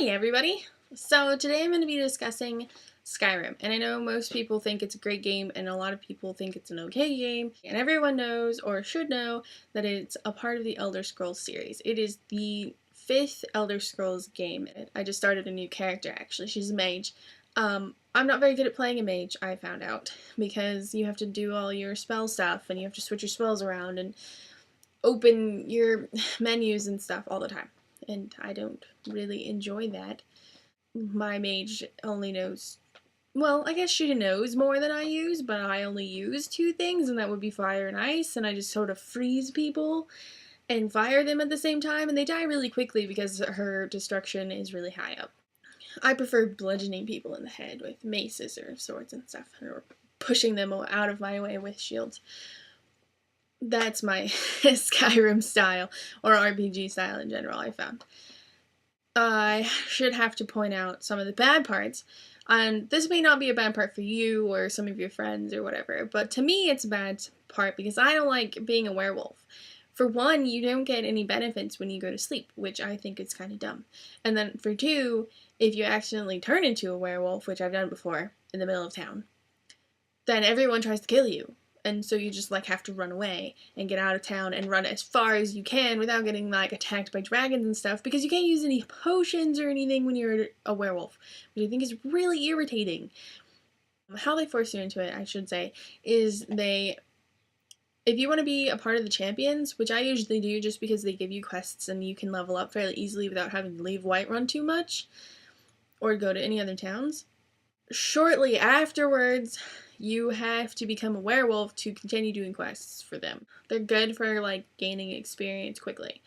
Hey everybody! So today I'm going to be discussing Skyrim, and I know most people think it's a great game and a lot of people think it's an okay game, and everyone knows or should know that it's a part of the Elder Scrolls series. It is the 5th Elder Scrolls game. I just started a new character actually, she's a mage. I'm not very good at playing a mage, I found out, because you have to do all your spell stuff and you have to switch your spells around and open your menus and stuff all the time. And I don't really enjoy that. My mage only knows, well, I guess she knows more than I use, but I only use 2 things, and that would be fire and ice, and I just sort of freeze people and fire them at the same time, and they die really quickly because her destruction is really high up. I prefer bludgeoning people in the head with maces or swords and stuff, or pushing them out of my way with shields. That's my Skyrim style, or RPG style in general, I found. I should have to point out some of the bad parts, and this may not be a bad part for you or some of your friends or whatever, but to me it's a bad part because I don't like being a werewolf. For one, you don't get any benefits when you go to sleep, which I think is kind of dumb. And then for 2, if you accidentally turn into a werewolf, which I've done before, in the middle of town, then everyone tries to kill you. And so you just have to run away and get out of town and run as far as you can without getting attacked by dragons and stuff, because you can't use any potions or anything when you're a werewolf, which I think is really irritating. How they force you into it, I should say, is if you want to be a part of the champions, which I usually do just because they give you quests and you can level up fairly easily without having to leave Whiterun too much or go to any other towns, shortly afterwards you have to become a werewolf to continue doing quests for them. They're good for gaining experience quickly.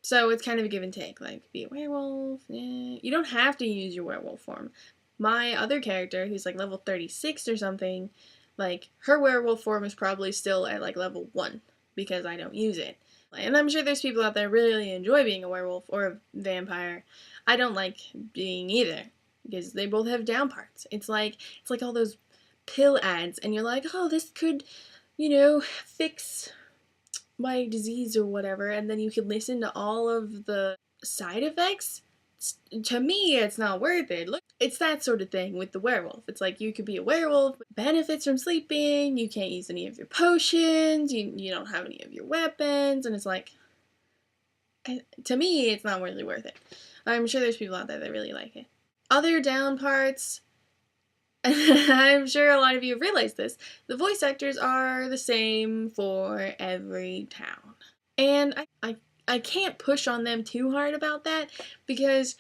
So it's kind of a give and take, be a werewolf, you don't have to use your werewolf form. My other character, who's level 36 or something, her werewolf form is probably still at level 1 because I don't use it. And I'm sure there's people out there really enjoy being a werewolf or a vampire. I don't like being either, because they both have down parts. It's like all those pill ads, and you're like, oh, this could, fix my disease or whatever, and then you could listen to all of the side effects. To me, it's not worth it. Look, it's that sort of thing with the werewolf. It's you could be a werewolf, benefits from sleeping, you can't use any of your potions, you don't have any of your weapons, and it's to me, it's not really worth it. I'm sure there's people out there that really like it. Other down parts, I'm sure a lot of you have realized this, the voice actors are the same for every town. And I can't push on them too hard about that, because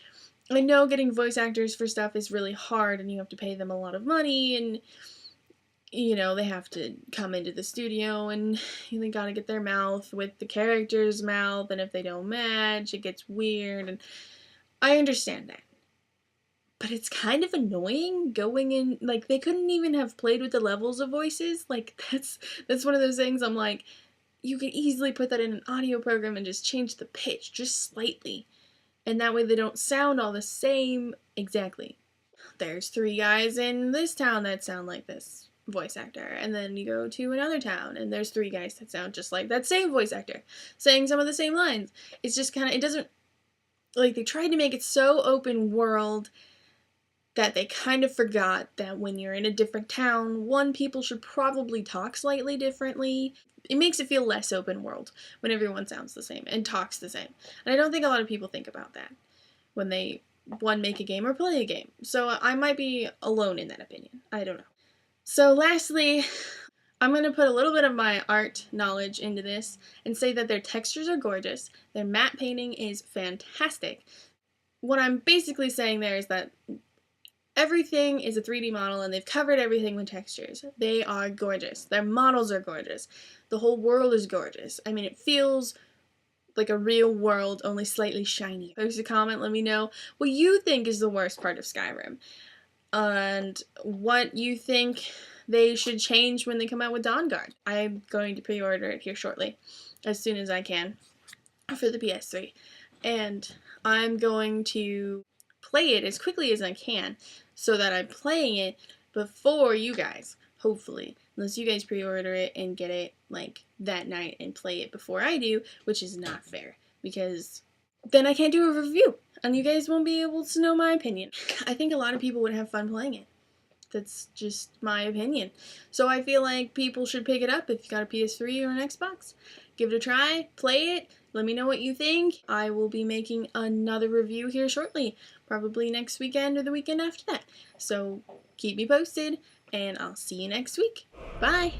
I know getting voice actors for stuff is really hard and you have to pay them a lot of money, and they have to come into the studio and they gotta get their mouth with the character's mouth, and if they don't match, it gets weird, and I understand that. But it's kind of annoying going in, they couldn't even have played with the levels of voices. That's one of those things I'm you could easily put that in an audio program and just change the pitch just slightly. And that way they don't sound all the same exactly. There's 3 guys in this town that sound like this voice actor, and then you go to another town and there's 3 guys that sound just like that same voice actor, saying some of the same lines. It's just it doesn't, they tried to make it so open world that they kind of forgot that when you're in a different town, people should probably talk slightly differently. It makes it feel less open world when everyone sounds the same and talks the same. And I don't think a lot of people think about that when they, make a game or play a game. So I might be alone in that opinion. I don't know. So lastly, I'm going to put a little bit of my art knowledge into this and say that their textures are gorgeous. Their matte painting is fantastic. What I'm basically saying there is that everything is a 3D model, and they've covered everything with textures. They are gorgeous. Their models are gorgeous. The whole world is gorgeous. I mean, it feels like a real world, only slightly shiny. Post a comment, let me know what you think is the worst part of Skyrim, and what you think they should change when they come out with Dawnguard. I'm going to pre-order it here shortly, as soon as I can, for the PS3. And I'm going to play it as quickly as I can, so that I'm playing it before you guys, hopefully. Unless you guys pre-order it and get it that night and play it before I do, which is not fair, because then I can't do a review. and you guys won't be able to know my opinion. I think a lot of people would have fun playing it. That's just my opinion. So I feel like people should pick it up if you got a PS3 or an Xbox. Give it a try, play it, let me know what you think. I will be making another review here shortly, probably next weekend or the weekend after that. So keep me posted, and I'll see you next week. Bye!